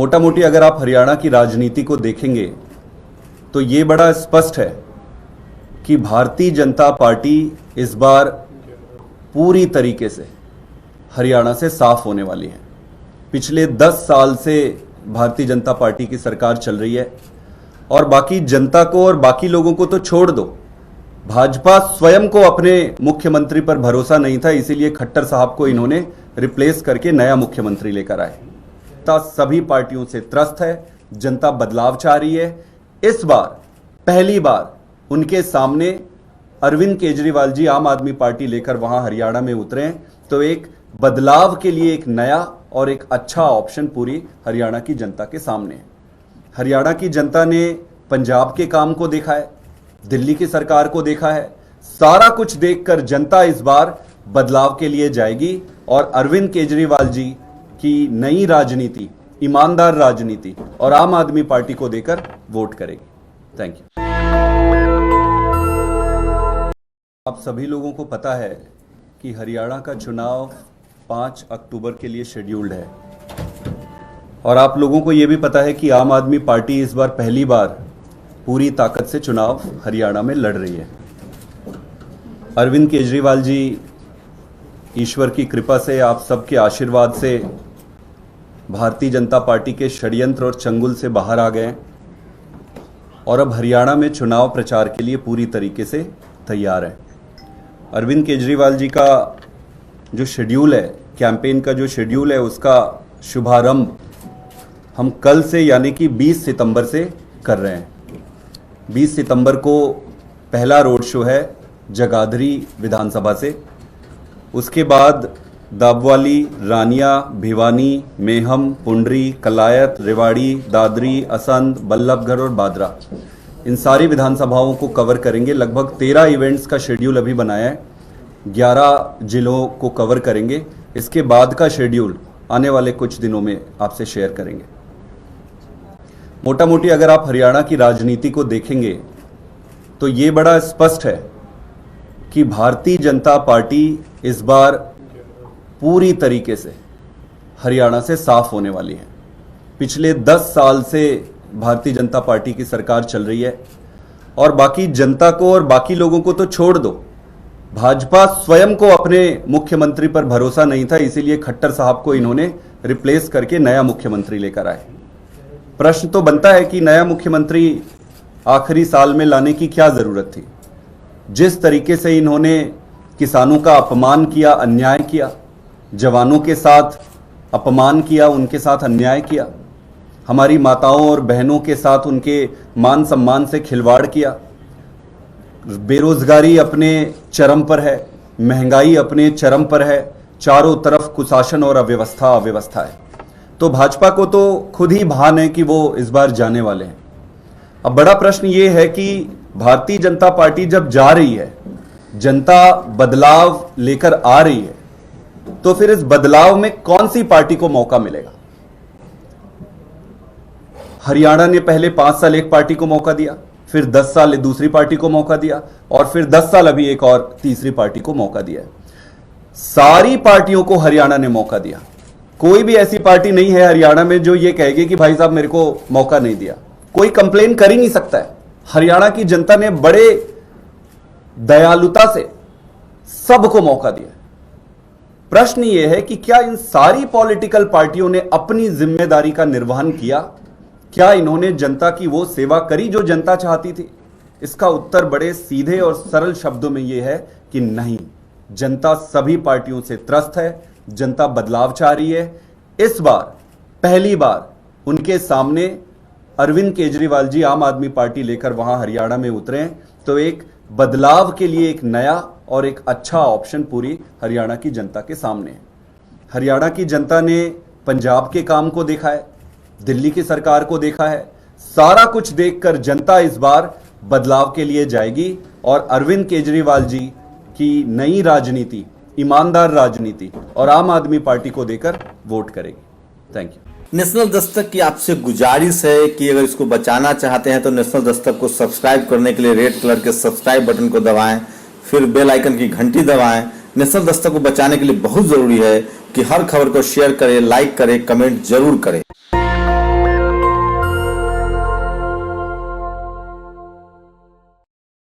मोटा मोटी अगर आप हरियाणा की राजनीति को देखेंगे तो ये बड़ा स्पष्ट है कि भारतीय जनता पार्टी इस बार पूरी तरीके से हरियाणा से साफ होने वाली है। पिछले 10 साल से भारतीय जनता पार्टी की सरकार चल रही है और बाकी जनता को और बाकी लोगों को तो छोड़ दो, भाजपा स्वयं को अपने मुख्यमंत्री पर भरोसा नहीं था, इसीलिए खट्टर साहब को इन्होंने रिप्लेस करके नया मुख्यमंत्री लेकर आए। सभी पार्टियों से त्रस्त है, जनता बदलाव चाह रही है। इस बार पहली बार उनके सामने अरविंद केजरीवाल जी आम आदमी पार्टी लेकर वहां हरियाणा में उतरे हैं, तो एक बदलाव के लिए एक नया और एक अच्छा ऑप्शन पूरी हरियाणा की जनता के सामने है। हरियाणा की जनता ने पंजाब के काम को देखा है, दिल्ली की सरकार को देखा है, सारा कुछ देखकर जनता इस बार बदलाव के लिए जाएगी और अरविंद केजरीवाल जी की नई राजनीति, ईमानदार राजनीति और आम आदमी पार्टी को देकर वोट करेगी। Thank you. आप सभी लोगों को पता है कि हरियाणा का चुनाव 5 अक्टूबर के लिए शेड्यूल्ड है और आप लोगों को यह भी पता है कि आम आदमी पार्टी इस बार पहली बार पूरी ताकत से चुनाव हरियाणा में लड़ रही है। अरविंद केजरीवाल जी ईश्वर की कृपा से, आप सबके आशीर्वाद से भारतीय जनता पार्टी के षड्यंत्र और चंगुल से बाहर आ गए और अब हरियाणा में चुनाव प्रचार के लिए पूरी तरीके से तैयार हैं। अरविंद केजरीवाल जी का जो शेड्यूल है, कैंपेन का जो शेड्यूल है, उसका शुभारंभ हम कल से यानी कि 20 सितंबर से कर रहे हैं। 20 सितंबर को पहला रोड शो है जगाधरी विधानसभा से, उसके बाद दाबवाली, रानिया, भिवानी, मेहम, पुंडरी, कलायत, रेवाड़ी, दादरी, असंध, बल्लभगढ़ और बादरा, इन सारी विधानसभाओं को कवर करेंगे। लगभग 13 इवेंट्स का शेड्यूल अभी बनाया है, 11 जिलों को कवर करेंगे। इसके बाद का शेड्यूल आने वाले कुछ दिनों में आपसे शेयर करेंगे। मोटा मोटी अगर आप हरियाणा की राजनीति को देखेंगे तो ये बड़ा स्पष्ट है कि भारतीय जनता पार्टी इस बार पूरी तरीके से हरियाणा से साफ होने वाली है। पिछले 10 साल से भारतीय जनता पार्टी की सरकार चल रही है और बाकी जनता को और बाकी लोगों को तो छोड़ दो, भाजपा स्वयं को अपने मुख्यमंत्री पर भरोसा नहीं था, इसीलिए खट्टर साहब को इन्होंने रिप्लेस करके नया मुख्यमंत्री लेकर आए। प्रश्न तो बनता है कि नया मुख्यमंत्री आखिरी साल में लाने की क्या जरूरत थी। जिस तरीके से इन्होंने किसानों का अपमान किया, अन्याय किया, जवानों के साथ अपमान किया, उनके साथ अन्याय किया, हमारी माताओं और बहनों के साथ उनके मान सम्मान से खिलवाड़ किया, बेरोजगारी अपने चरम पर है, महंगाई अपने चरम पर है, चारों तरफ कुशासन और अव्यवस्था है। तो भाजपा को तो खुद ही भान है कि वो इस बार जाने वाले हैं। अब बड़ा प्रश्न ये है कि भारतीय जनता पार्टी जब जा रही है, जनता बदलाव लेकर आ रही है, तो फिर इस बदलाव में कौन सी पार्टी को मौका मिलेगा। हरियाणा ने पहले 5 साल एक पार्टी को मौका दिया, फिर 10 साल दूसरी पार्टी को मौका दिया और फिर 10 साल अभी एक और तीसरी पार्टी को मौका दिया। सारी पार्टियों को हरियाणा ने मौका दिया। कोई भी ऐसी पार्टी नहीं है हरियाणा में जो ये कहेगी कि भाई साहब मेरे को मौका नहीं दिया। कोई कंप्लेन कर ही नहीं सकता है। हरियाणा की जनता ने बड़े दयालुता से सबको मौका दिया। प्रश्न यह है कि क्या इन सारी पॉलिटिकल पार्टियों ने अपनी जिम्मेदारी का निर्वहन किया? क्या इन्होंने जनता की वो सेवा करी जो जनता चाहती थी? इसका उत्तर बड़े सीधे और सरल शब्दों में यह है कि नहीं। जनता सभी पार्टियों से त्रस्त है, जनता बदलाव चाह रही है। इस बार पहली बार उनके सामने अरविंद केजरीवाल जी आम आदमी पार्टी लेकर वहां हरियाणा में उतरे हैं, तो एक बदलाव के लिए एक नया और एक अच्छा ऑप्शन पूरी हरियाणा की जनता के सामने है। हरियाणा की जनता ने पंजाब के काम को देखा है, दिल्ली की सरकार को देखा है, सारा कुछ देखकर जनता इस बार बदलाव के लिए जाएगी और अरविंद केजरीवाल जी की नई राजनीति, ईमानदार राजनीति और आम आदमी पार्टी को देकर वोट करेगी। Thank you. नेशनल दस्तक की आपसे गुजारिश है कि अगर इसको बचाना चाहते हैं तो नेशनल दस्तक को सब्सक्राइब करने के लिए रेड कलर के सब्सक्राइब बटन को दबाएं, फिर बेल आइकन की घंटी दबाएं। नेशनल दस्तक को बचाने के लिए बहुत जरूरी है कि हर खबर को शेयर करें, लाइक करें, कमेंट जरूर करें।